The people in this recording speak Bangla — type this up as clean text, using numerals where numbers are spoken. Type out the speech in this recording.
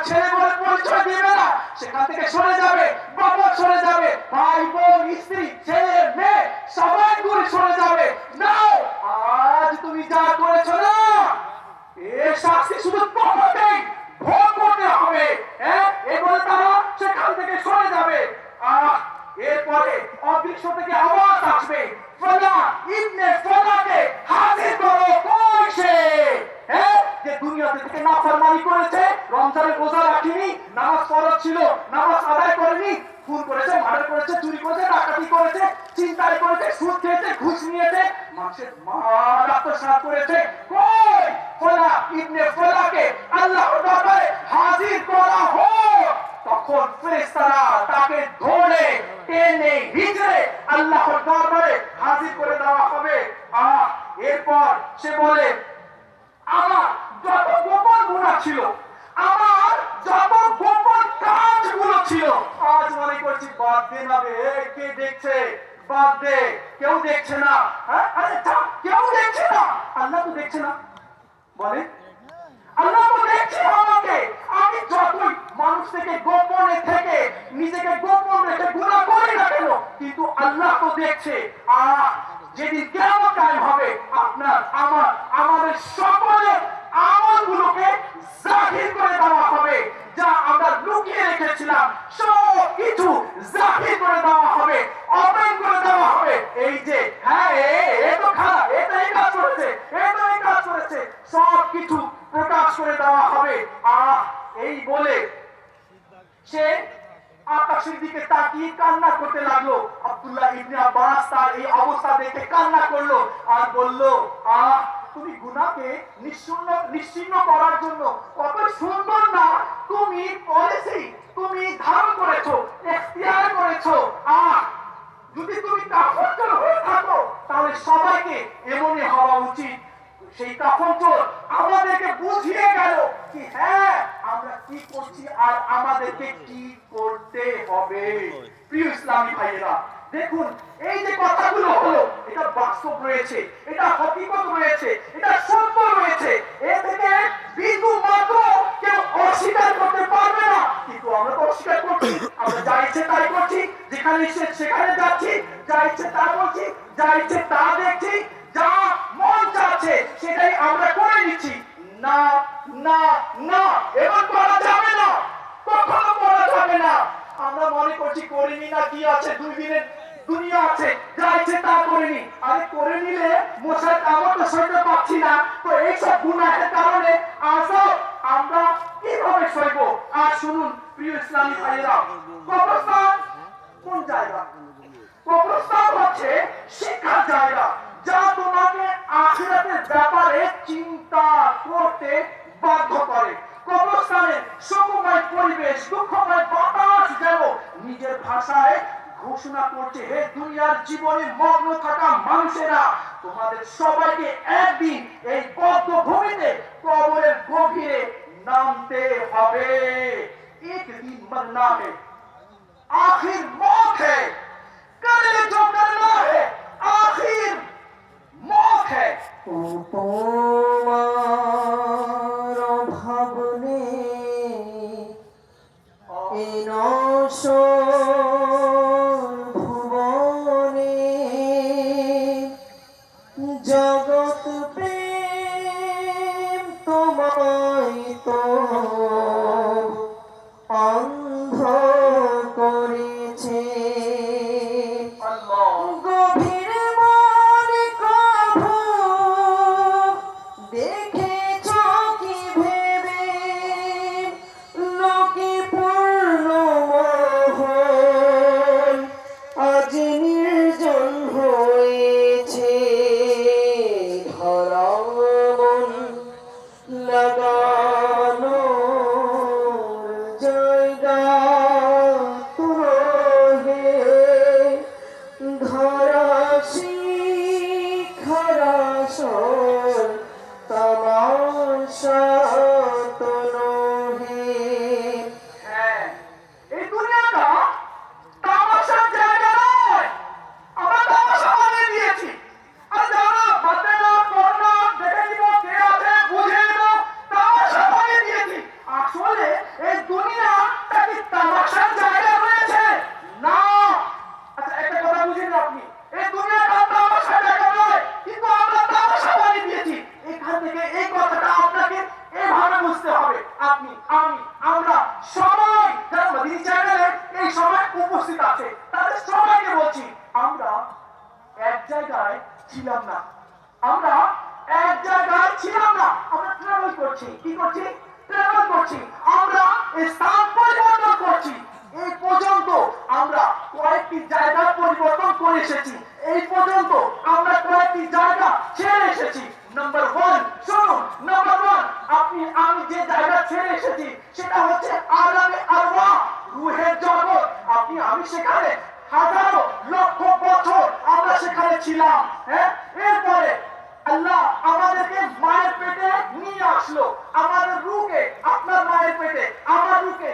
ছেলে বলে পরিচয় দিবে না, সেখান থেকে সরে যাবে, বাবা সরে যাবে, ভাই বোন স্ত্রী ছেলে মেয়ে সবাই দূরে সরে যাবে। নাও আজ তুমি যা করেছো না, এর শাস্তি শুধু তোমাকেই ভোগ করতে হবে। এরপরে তারা সেখান থেকে সরে যাবে। এরপরে অদৃশ্য থেকে আওয়াজ আসবে, ফলা ইবনে ফলাকে হাজির করো। কই সে? যে দুনিয়াতে থেকে নাফরমানি করেছে, রমজানের রোজা রাখেনি, নামাজ ফরজ ছিল নামাজ আদায় করেনি, খুন করেছে, মার্ডার করেছে, চুরি করেছে, ডাকাতি করেছে, ছিনতাই করেছে, সুদ খেয়েছে, ঘুষ নিয়েছে, মানুষের মাল আত্মসাৎ করেছে। কই ফলা ইবনে ফলাকে আল্লাহর দরবারে হাজির করা হোক। তখন ফেরেশতারা তাকে ধরে টেনে হিচড়ে আল্লাহর দরবারে হাজির করে দেওয়া হবে। এরপর সে বলে, আমার যত গোপন গুনাহ ছিল, আমার যত গোপন কাজগুলো ছিল, আজ মনে করছি বাদ দে না রে, কে দেখছে, বাদ দে, কেউ দেখছে না। আরে কেউ দেখছে না, আল্লাহ তো দেখছে না। বলে আল্লাহ তো দেখছে আমাকে, আমি যতই মানুষ থেকে গোপনে থেকে নিজেকে গোপন রেখে গুনাহ করি না কেন, কিন্তু আল্লাহ তো দেখছে। যেদিন কিয়ামত কায়েম হবে, আপনার আমার আমাদের সকলের আমলগুলোকে জাহির করে দেওয়া হবে। যা আমরা লুকিয়ে রেখেছিলাম সব কিছু জাহির করে দেওয়া হবে, ওপেন করে দেওয়া হবে। এই যে হ্যাঁ এ তো খারাপ, এটা এই কাজ করেছে, এ তো এই কাজ করেছে, সব কিছু প্রকাশ করে দেওয়া হবে। এই বলে সে আকাশের দিকে তাকিয়ে কান্না করতে লাগলো। আব্দুল্লাহ ইবনে আব্বাস তার এই অবস্থা দেখে কান্না করলো আর বলল, তুমি গুনাহকে নিশ্চিহ্ন করার জন্য কত সুন্দর না তুমি পলিসি তুমি ধারণ করেছো, এখতিয়ার করেছো। যদি তুমি কাফের হয়ে থাকো তাহলে সবাইকে এমনই হওয়া উচিত। সেই কাফের আমাদেরকে বুঝিয়ে গেল কি হ্যাঁ আমরা কি করছি আর আমাদেরকে কি করতে হবে। প্রিয় ইসলামী ভাইয়েরা, দেখুন এই যে কথাগুলো হলো, এটা বাস্তব রয়েছে, এটা হকিকত রয়েছে, এটা সত্য রয়েছে। এ থেকে বিন্দু মাত্র কেউ অস্বীকার করতে পারবে না। কিন্তু আমরা তো অস্বীকার করছি, আমরা যা ইচ্ছে তাই করছি, যেখানে ইচ্ছে সেখানে যাচ্ছি, যা ইচ্ছে তা বলছি, যা ইচ্ছে তা দেখছি, যা মন চাচ্ছে সেটাই আমরা করে নিচ্ছি। না না না, এমন করা যাবে না, কখনো করা যাবে না। আমরা মনে করছি করিনি না কি আছে, 2 দিনের দুনিয়া আছে, যা ইচ্ছে তা করিনি। আরে করে নিলে মশার কামড় তো সইতে পারছি না, তো এইসব গুনাহের কারণে আজব আমরা কিভাবে সইব? আর শুনুন প্রিয় ইসলামী ভাইয়েরা, কবরস্থান কোন জায়গা? কবরস্থান হচ্ছে শিক্ষার জায়গা, যা তোমাকে আখিরাতের ব্যাপারে চিন্তা করতে বাধ্য করে। কবরস্থানের শোকময় পরিবেশ, দুঃখময় বাতাস যেন নিজের ভাষায় ঘোষণা করছে, হে দুনিয়ার জীবনে মগ্ন থাকা মানুষেরা, তোমাদের সবাইকে একদিন এই বদ্ধভূমিতে কবরের গভীরে নামতে হবে। একদিন মরনা है, आखिर मौत है, करे जो करना है, आखिर मौत है। তোমার ভাবনে ভুবনে জগৎ প্রেম তোমায় তো অন্ধ করেছে। গভীর মনে কভু দেখেছ কি ভেবে লোকে পূর্ণ মোহ আপনি, আমি, আমরা সবাই যারা মাদিনী চ্যানেলে এই সময় উপস্থিত আছে তাদের সবাইকে বলছি, আমরা এক জায়গায় ছিলাম না, আমরা এক জায়গায় ছিলাম না, আমরা ট্রাভেল করছি। কি করছি? ট্রাভেল করছি। আমরা স্থান পরিবর্তন করছি। এই পর্যন্ত আমরা কয়েকটি জায়গা পরিবর্তন করে এসেছি। এই পর্যন্ত আমরা কয়েকটি জায়গা ছেড়ে এসেছি। নাম্বার ওয়ান, শুনুন, নাম্বার ওয়ান, আপনি আমি যে জায়গা ছেড়ে এসেছি সেটা হচ্ছে আলামে আরওয়াহ, রূহের জগৎ। আপনি আমি সেখানে হাজারো লক্ষ বছর আমরা সেখানে ছিলাম। হ্যাঁ, এরপরে আল্লাহ আমাদেরকে মায়ের পেটে নিয়ে আসলো। আমাদের রূহকে, আপনার মায়ের পেটে, আমার রূহকে